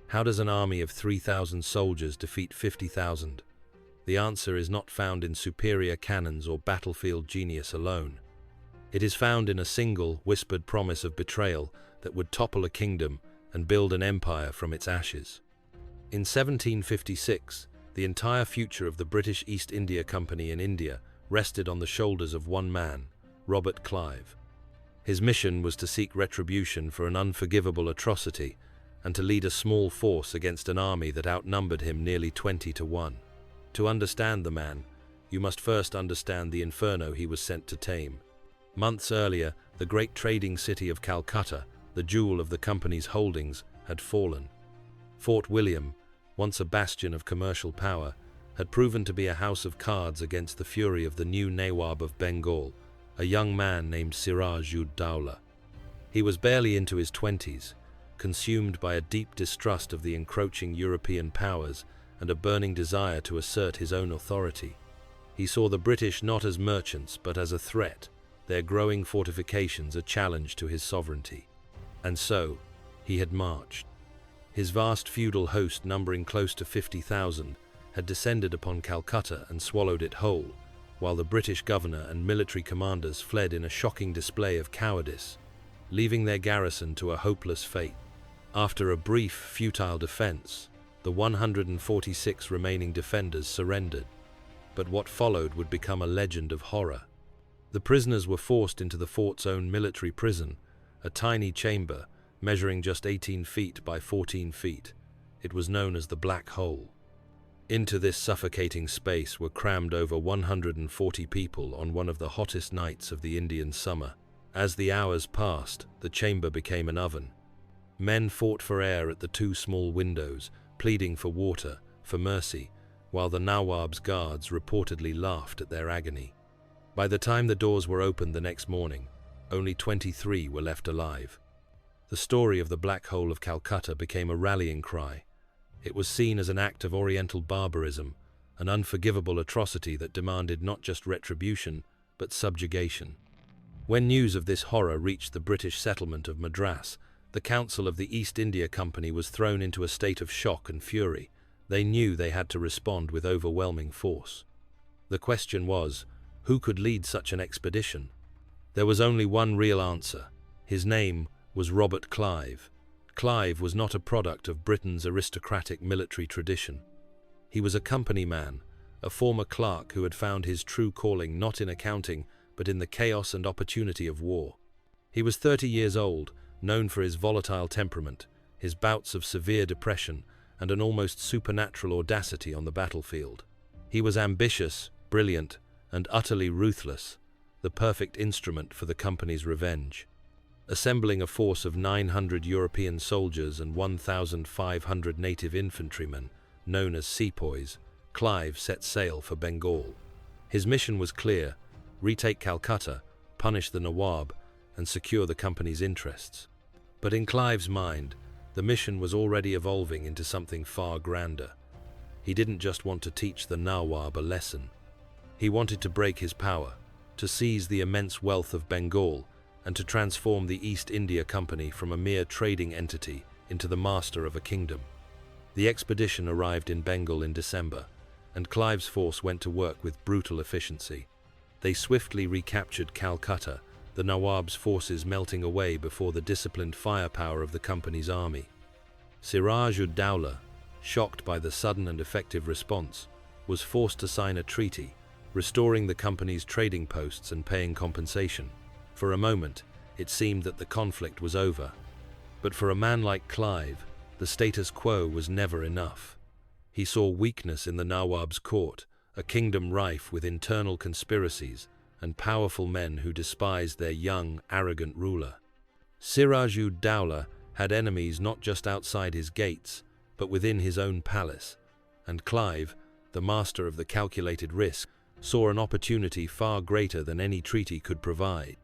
How does an army of 3,000 soldiers defeat 50,000? The answer is not found in superior cannons or battlefield genius alone. It is found in a single, whispered promise of betrayal that would topple a kingdom and build an empire from its ashes. In 1756, the entire future of the British East India Company in India rested on the shoulders of one man, Robert Clive. His mission was to seek retribution for an unforgivable atrocity and to lead a small force against an army that outnumbered him nearly 20-1. To understand the man, you must first understand the inferno he was sent to tame. Months earlier, the great trading city of Calcutta, the jewel of the company's holdings, had fallen. Fort William, once a bastion of commercial power, had proven to be a house of cards against the fury of the new Nawab of Bengal, a young man named Siraj-ud-Dowlah. He was barely into his 20s, consumed by a deep distrust of the encroaching European powers and a burning desire to assert his own authority. He saw the British not as merchants but as a threat, their growing fortifications a challenge to his sovereignty. And so, he had marched. His vast feudal host, numbering close to 50,000, had descended upon Calcutta and swallowed it whole, while the British governor and military commanders fled in a shocking display of cowardice, leaving their garrison to a hopeless fate. After a brief, futile defense, the 146 remaining defenders surrendered. But what followed would become a legend of horror. The prisoners were forced into the fort's own military prison, a tiny chamber measuring just 18 feet by 14 feet. It was known as the Black Hole. Into this suffocating space were crammed over 140 people on one of the hottest nights of the Indian summer. As the hours passed, the chamber became an oven. Men fought for air at the two small windows, pleading for water, for mercy, while the Nawab's guards reportedly laughed at their agony. By the time the doors were opened the next morning, only 23 were left alive. The story of the Black Hole of Calcutta became a rallying cry. It was seen as an act of Oriental barbarism, an unforgivable atrocity that demanded not just retribution, but subjugation. When news of this horror reached the British settlement of Madras, the Council of the East India Company was thrown into a state of shock and fury. They knew they had to respond with overwhelming force. The question was, who could lead such an expedition? There was only one real answer. His name was Robert Clive. Clive was not a product of Britain's aristocratic military tradition. He was a company man, a former clerk who had found his true calling not in accounting, but in the chaos and opportunity of war. He was 30 years old, known for his volatile temperament, his bouts of severe depression, and an almost supernatural audacity on the battlefield. He was ambitious, brilliant, and utterly ruthless, the perfect instrument for the company's revenge. Assembling a force of 900 European soldiers and 1,500 native infantrymen, known as sepoys, Clive set sail for Bengal. His mission was clear: retake Calcutta, punish the Nawab, and secure the company's interests. But in Clive's mind, the mission was already evolving into something far grander. He didn't just want to teach the Nawab a lesson. He wanted to break his power, to seize the immense wealth of Bengal, and to transform the East India Company from a mere trading entity into the master of a kingdom. The expedition arrived in Bengal in December, and Clive's force went to work with brutal efficiency. They swiftly recaptured Calcutta, the Nawab's forces melting away before the disciplined firepower of the company's army. Siraj-ud-Dowlah, shocked by the sudden and effective response, was forced to sign a treaty, restoring the company's trading posts and paying compensation. For a moment, it seemed that the conflict was over. But for a man like Clive, the status quo was never enough. He saw weakness in the Nawab's court, a kingdom rife with internal conspiracies and powerful men who despised their young, arrogant ruler. Siraj-ud-Dowlah had enemies not just outside his gates, but within his own palace, and Clive, the master of the calculated risk, saw an opportunity far greater than any treaty could provide.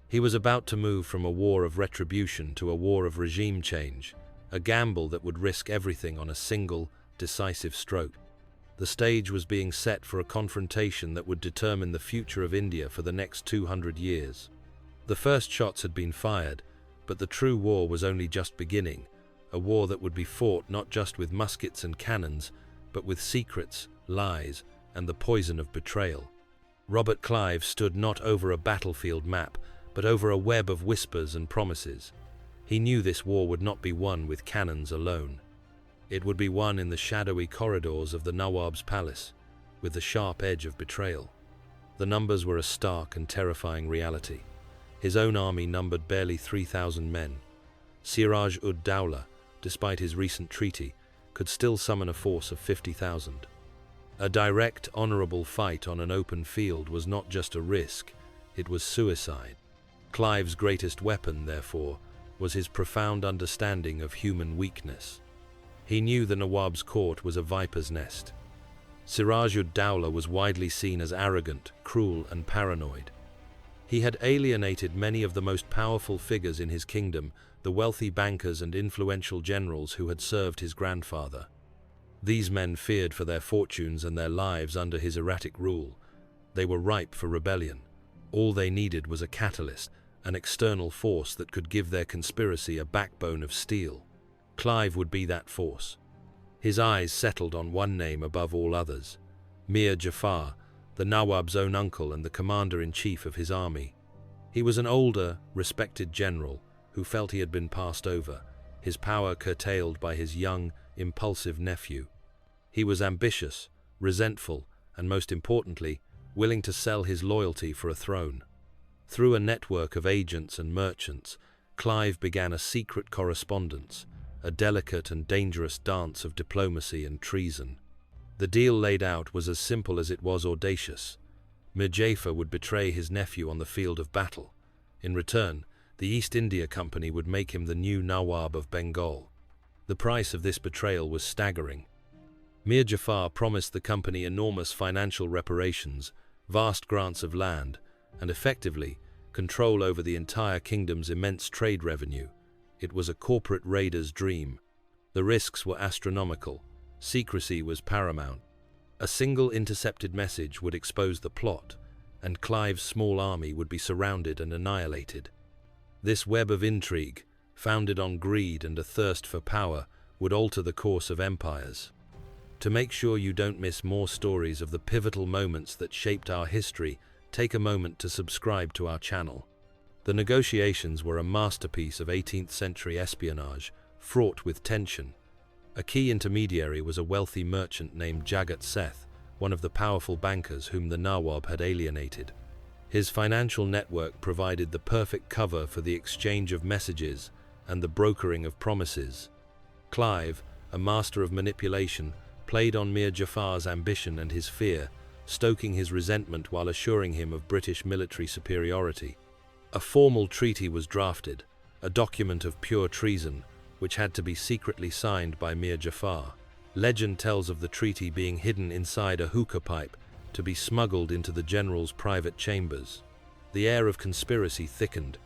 He was about to move from a war of retribution to a war of regime change, a gamble that would risk everything on a single, decisive stroke. The stage was being set for a confrontation that would determine the future of India for the next 200 years. The first shots had been fired, but the true war was only just beginning, a war that would be fought not just with muskets and cannons, but with secrets, lies, and the poison of betrayal. Robert Clive stood not over a battlefield map, but over a web of whispers and promises. He knew this war would not be won with cannons alone. It would be won in the shadowy corridors of the Nawab's palace, with the sharp edge of betrayal. The numbers were a stark and terrifying reality. His own army numbered barely 3,000 men. Siraj-ud-Dowlah, despite his recent treaty, could still summon a force of 50,000. A direct, honorable fight on an open field was not just a risk, it was suicide. Clive's greatest weapon, therefore, was his profound understanding of human weakness. He knew the Nawab's court was a viper's nest. Siraj-ud-Dowlah was widely seen as arrogant, cruel, and paranoid. He had alienated many of the most powerful figures in his kingdom, the wealthy bankers and influential generals who had served his grandfather. These men feared for their fortunes and their lives under his erratic rule. They were ripe for rebellion. All they needed was a catalyst, an external force that could give their conspiracy a backbone of steel. Clive would be that force. His eyes settled on one name above all others: Mir Jafar, the Nawab's own uncle and the commander-in-chief of his army. He was an older, respected general who felt he had been passed over, his power curtailed by his young, impulsive nephew. He was ambitious, resentful, and most importantly, willing to sell his loyalty for a throne. Through a network of agents and merchants, Clive began a secret correspondence, a delicate and dangerous dance of diplomacy and treason. The deal laid out was as simple as it was audacious. Mir Jafar would betray his nephew on the field of battle. In return, the East India Company would make him the new Nawab of Bengal. The price of this betrayal was staggering. Mir Jafar promised the company enormous financial reparations, vast grants of land, and effectively, control over the entire kingdom's immense trade revenue. It was a corporate raider's dream. The risks were astronomical. Secrecy was paramount. A single intercepted message would expose the plot, and Clive's small army would be surrounded and annihilated. This web of intrigue, founded on greed and a thirst for power, would alter the course of empires. To make sure you don't miss more stories of the pivotal moments that shaped our history, take a moment to subscribe to our channel. The negotiations were a masterpiece of 18th century espionage, fraught with tension. A key intermediary was a wealthy merchant named Jagat Seth, one of the powerful bankers whom the Nawab had alienated. His financial network provided the perfect cover for the exchange of messages and the brokering of promises. Clive, a master of manipulation, played on Mir Jafar's ambition and his fear, stoking his resentment while assuring him of British military superiority. A formal treaty was drafted, a document of pure treason, which had to be secretly signed by Mir Jafar. Legend tells of the treaty being hidden inside a hookah pipe to be smuggled into the general's private chambers. The air of conspiracy thickened.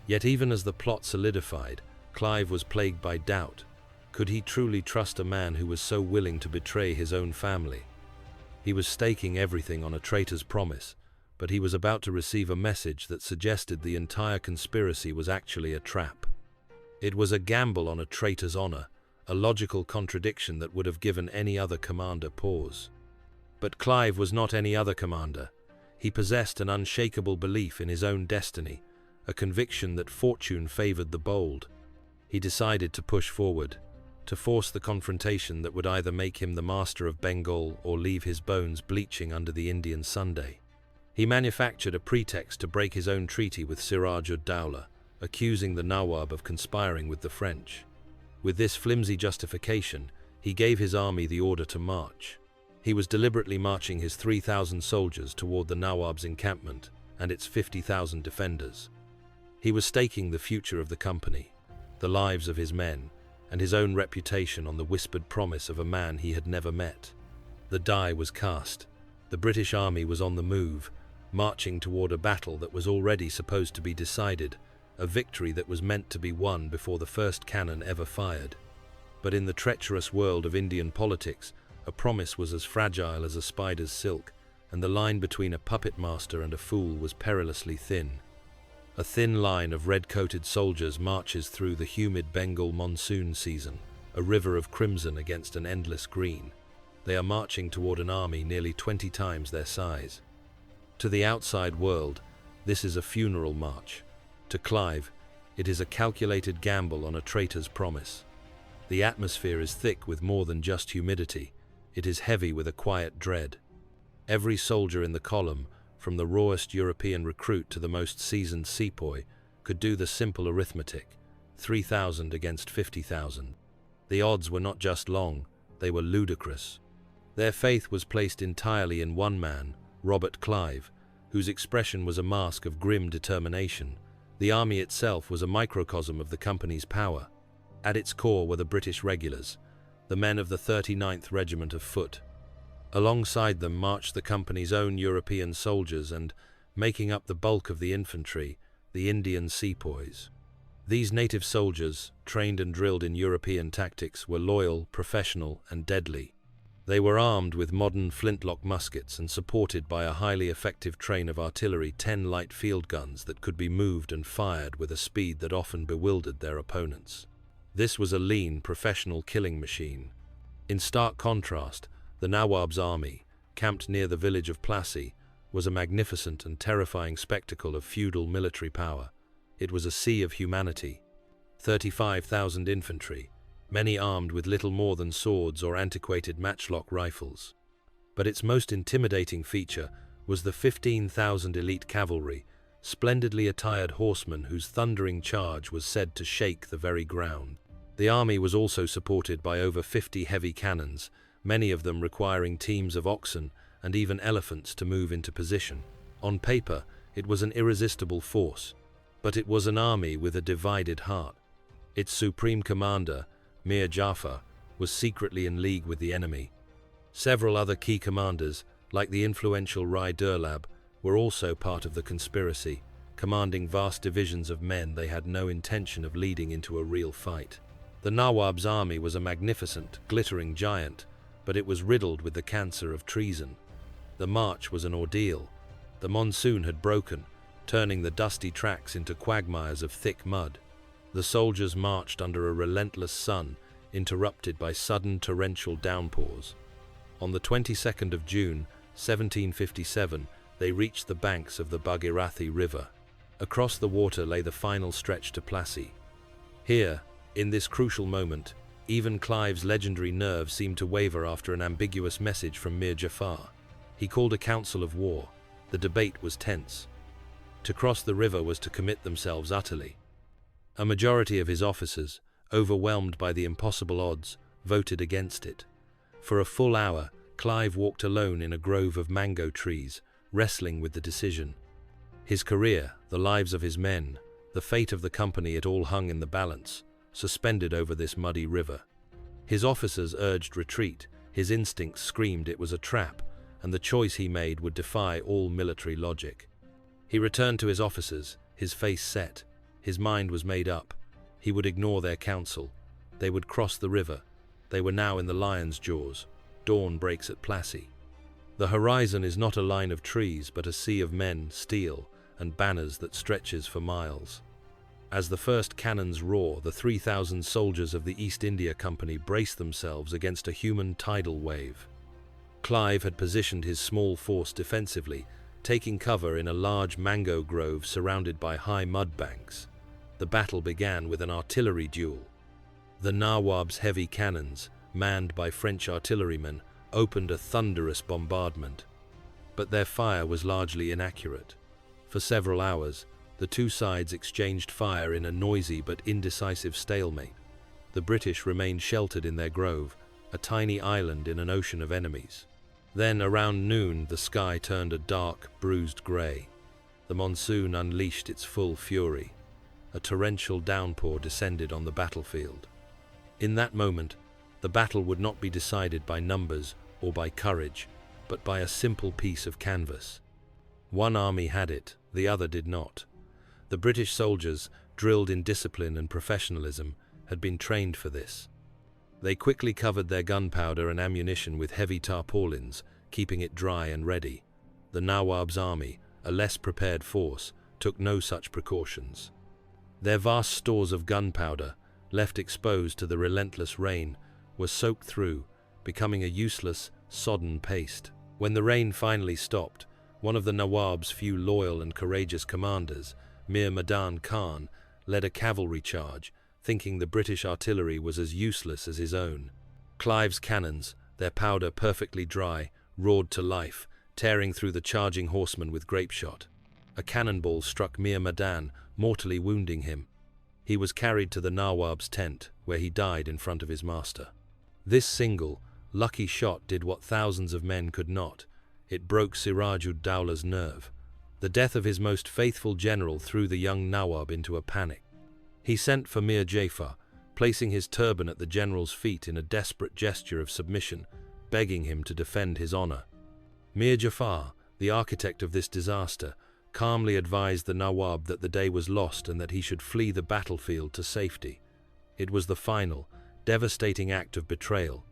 Yet even as the plot solidified, Clive was plagued by doubt. Could he truly trust a man who was so willing to betray his own family? He was staking everything on a traitor's promise, but he was about to receive a message that suggested the entire conspiracy was actually a trap. It was a gamble on a traitor's honor, a logical contradiction that would have given any other commander pause. But Clive was not any other commander. He possessed an unshakable belief in his own destiny, a conviction that fortune favored the bold. He decided to push forward, to force the confrontation that would either make him the master of Bengal or leave his bones bleaching under the Indian Sunday. He manufactured a pretext to break his own treaty with Siraj-ud-Dowlah, accusing the Nawab of conspiring with the French. With this flimsy justification, he gave his army the order to march. He was deliberately marching his 3,000 soldiers toward the Nawab's encampment and its 50,000 defenders. He was staking the future of the company, the lives of his men, and his own reputation on the whispered promise of a man he had never met. The die was cast. The British army was on the move, marching toward a battle that was already supposed to be decided, a victory that was meant to be won before the first cannon ever fired. But in the treacherous world of Indian politics, a promise was as fragile as a spider's silk, and the line between a puppet master and a fool was perilously thin. A thin line of red-coated soldiers marches through the humid Bengal monsoon season, a river of crimson against an endless green. They are marching toward an army nearly 20 times their size. To the outside world, this is a funeral march. To Clive, it is a calculated gamble on a traitor's promise. The atmosphere is thick with more than just humidity. It is heavy with a quiet dread. Every soldier in the column, from the rawest European recruit to the most seasoned sepoy, could do the simple arithmetic: 3,000 against 50,000. The odds were not just long, they were ludicrous. Their faith was placed entirely in one man, Robert Clive, whose expression was a mask of grim determination. The army itself was a microcosm of the company's power. At its core were the British regulars, the men of the 39th Regiment of Foot. Alongside them marched the company's own European soldiers and, making up the bulk of the infantry, the Indian sepoys. These native soldiers, trained and drilled in European tactics, were loyal, professional, and deadly. They were armed with modern flintlock muskets and supported by a highly effective train of artillery, 10 light field guns that could be moved and fired with a speed that often bewildered their opponents. This was a lean, professional killing machine. In stark contrast, the Nawab's army, camped near the village of Plassey, was a magnificent and terrifying spectacle of feudal military power. It was a sea of humanity. 35,000 infantry, many armed with little more than swords or antiquated matchlock rifles. But its most intimidating feature was the 15,000 elite cavalry, splendidly attired horsemen whose thundering charge was said to shake the very ground. The army was also supported by over 50 heavy cannons, many of them requiring teams of oxen and even elephants to move into position. On paper, it was an irresistible force, but it was an army with a divided heart. Its supreme commander, Mir Jafar, was secretly in league with the enemy. Several other key commanders, like the influential Rai Durlab, were also part of the conspiracy, commanding vast divisions of men they had no intention of leading into a real fight. The Nawab's army was a magnificent, glittering giant, but it was riddled with the cancer of treason. The march was an ordeal. The monsoon had broken, turning the dusty tracks into quagmires of thick mud. The soldiers marched under a relentless sun, interrupted by sudden torrential downpours. On the 22nd of June, 1757, they reached the banks of the Bhagirathi River. Across the water lay the final stretch to Plassey. Here, in this crucial moment, even Clive's legendary nerve seemed to waver after an ambiguous message from Mir Jafar. He called a council of war. The debate was tense. To cross the river was to commit themselves utterly. A majority of his officers, overwhelmed by the impossible odds, voted against it. For a full hour, Clive walked alone in a grove of mango trees, wrestling with the decision. His career, the lives of his men, the fate of the company, it all hung in the balance, suspended over this muddy river. His officers urged retreat, his instincts screamed it was a trap, and the choice he made would defy all military logic. He returned to his officers, his face set. His mind was made up. He would ignore their counsel. They would cross the river. They were now in the lion's jaws. Dawn breaks at Plassey. The horizon is not a line of trees, but a sea of men, steel, and banners that stretches for miles. As the first cannons roar, the 3,000 soldiers of the East India Company brace themselves against a human tidal wave. Clive had positioned his small force defensively, taking cover in a large mango grove surrounded by high mud banks. The battle began with an artillery duel. The Nawab's heavy cannons, manned by French artillerymen, opened a thunderous bombardment. But their fire was largely inaccurate. For several hours, the two sides exchanged fire in a noisy but indecisive stalemate. The British remained sheltered in their grove, a tiny island in an ocean of enemies. Then, around noon, the sky turned a dark, bruised grey. The monsoon unleashed its full fury. A torrential downpour descended on the battlefield. In that moment, the battle would not be decided by numbers or by courage, but by a simple piece of canvas. One army had it, the other did not. The British soldiers, drilled in discipline and professionalism, had been trained for this. They quickly covered their gunpowder and ammunition with heavy tarpaulins, keeping it dry and ready. The Nawab's army, a less prepared force, took no such precautions. Their vast stores of gunpowder, left exposed to the relentless rain, were soaked through, becoming a useless, sodden paste. When the rain finally stopped, one of the Nawab's few loyal and courageous commanders, Mir Madan Khan, led a cavalry charge, thinking the British artillery was as useless as his own. Clive's cannons, their powder perfectly dry, roared to life, tearing through the charging horsemen with grapeshot. A cannonball struck Mir Madan, mortally wounding him. He was carried to the Nawab's tent, where he died in front of his master. This single, lucky shot did what thousands of men could not. It broke Siraj-ud-Dowla's nerve. The death of his most faithful general threw the young Nawab into a panic. He sent for Mir Jafar, placing his turban at the general's feet in a desperate gesture of submission, begging him to defend his honor. Mir Jafar, the architect of this disaster, calmly advised the Nawab that the day was lost and that he should flee the battlefield to safety. It was the final, devastating act of betrayal.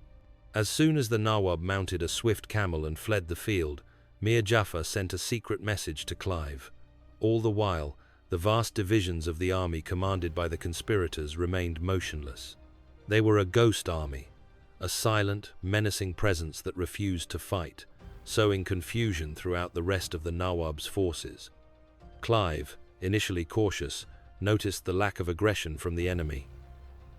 As soon as the Nawab mounted a swift camel and fled the field, Mir Jafar sent a secret message to Clive. All the while, the vast divisions of the army commanded by the conspirators remained motionless. They were a ghost army, a silent, menacing presence that refused to fight, sowing confusion throughout the rest of the Nawab's forces. Clive, initially cautious, noticed the lack of aggression from the enemy.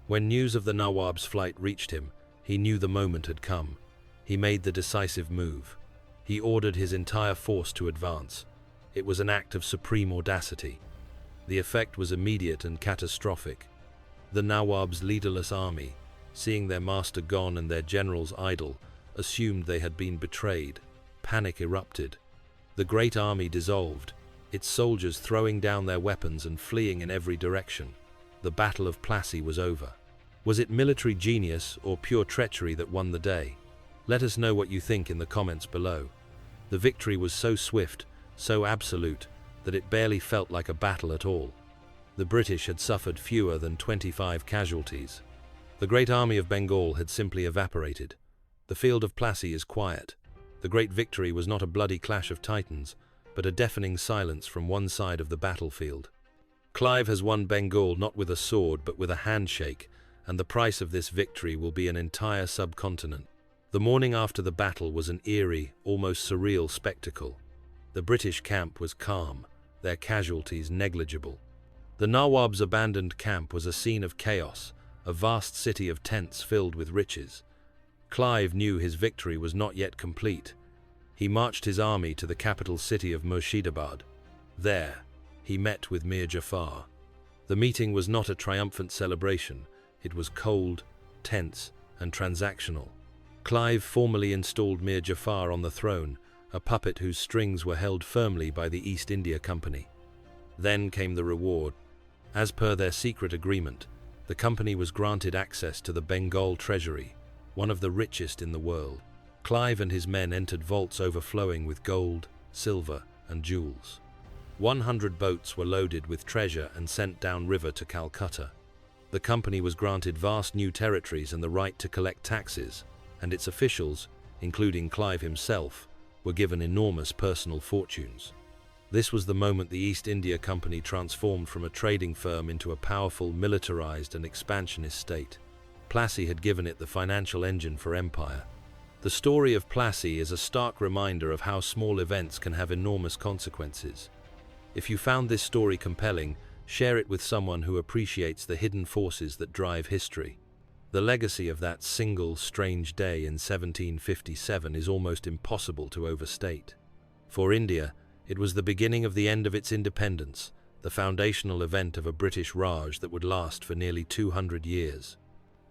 When news of the Nawab's flight reached him, he knew the moment had come. He made the decisive move. He ordered his entire force to advance. It was an act of supreme audacity. The effect was immediate and catastrophic. The Nawab's leaderless army, seeing their master gone and their generals idle, assumed they had been betrayed. Panic erupted. The great army dissolved, its soldiers throwing down their weapons and fleeing in every direction. The Battle of Plassey was over. Was it military genius or pure treachery that won the day? Let us know what you think in the comments below. The victory was so swift, so absolute, that it barely felt like a battle at all. The British had suffered fewer than 25 casualties. The great army of Bengal had simply evaporated. The field of Plassey is quiet. The great victory was not a bloody clash of titans, but a deafening silence from one side of the battlefield. Clive has won Bengal not with a sword but with a handshake, and the price of this victory will be an entire subcontinent. The morning after the battle was an eerie, almost surreal spectacle. The British camp was calm, their casualties negligible. The Nawab's abandoned camp was a scene of chaos, a vast city of tents filled with riches. Clive knew his victory was not yet complete. He marched his army to the capital city of Murshidabad. There, he met with Mir Jafar. The meeting was not a triumphant celebration. It was cold, tense, and transactional. Clive formally installed Mir Jafar on the throne, a puppet whose strings were held firmly by the East India Company. Then came the reward. As per their secret agreement, the company was granted access to the Bengal treasury, one of the richest in the world. Clive and his men entered vaults overflowing with gold, silver, and jewels. 100 boats were loaded with treasure and sent downriver to Calcutta. The company was granted vast new territories and the right to collect taxes, and its officials, including Clive himself, were given enormous personal fortunes. This was the moment the East India Company transformed from a trading firm into a powerful, militarized and expansionist state. Plassey had given it the financial engine for empire. The story of Plassey is a stark reminder of how small events can have enormous consequences. If you found this story compelling, share it with someone who appreciates the hidden forces that drive history. The legacy of that single, strange day in 1757 is almost impossible to overstate. For India, it was the beginning of the end of its independence, the foundational event of a British Raj that would last for nearly 200 years.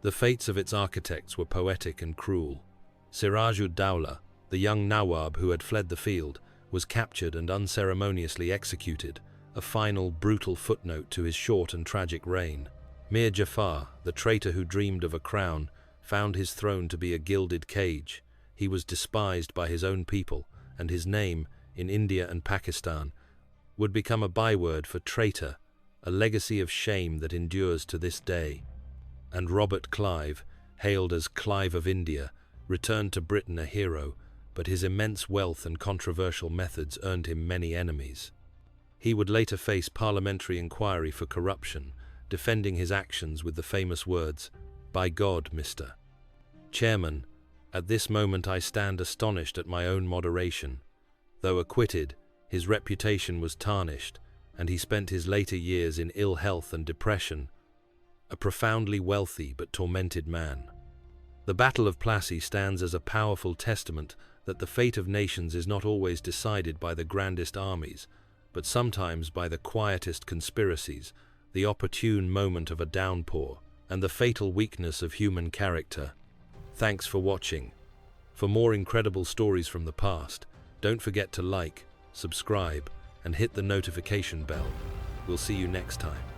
The fates of its architects were poetic and cruel. Siraj-ud-Dowla, the young Nawab who had fled the field, was captured and unceremoniously executed, a final, brutal footnote to his short and tragic reign. Mir Jafar, the traitor who dreamed of a crown, found his throne to be a gilded cage. He was despised by his own people, and his name, in India and Pakistan, would become a byword for traitor, a legacy of shame that endures to this day. And Robert Clive, hailed as Clive of India, returned to Britain a hero, but his immense wealth and controversial methods earned him many enemies. He would later face parliamentary inquiry for corruption, defending his actions with the famous words, "By God, Mr. Chairman, at this moment I stand astonished at my own moderation." Though acquitted, his reputation was tarnished, and he spent his later years in ill health and depression, a profoundly wealthy but tormented man. The Battle of Plassey stands as a powerful testament that the fate of nations is not always decided by the grandest armies, but sometimes by the quietest conspiracies, the opportune moment of a downpour, and the fatal weakness of human character. Thanks for watching. For more incredible stories from the past, don't forget to like, subscribe, and hit the notification bell. We'll see you next time.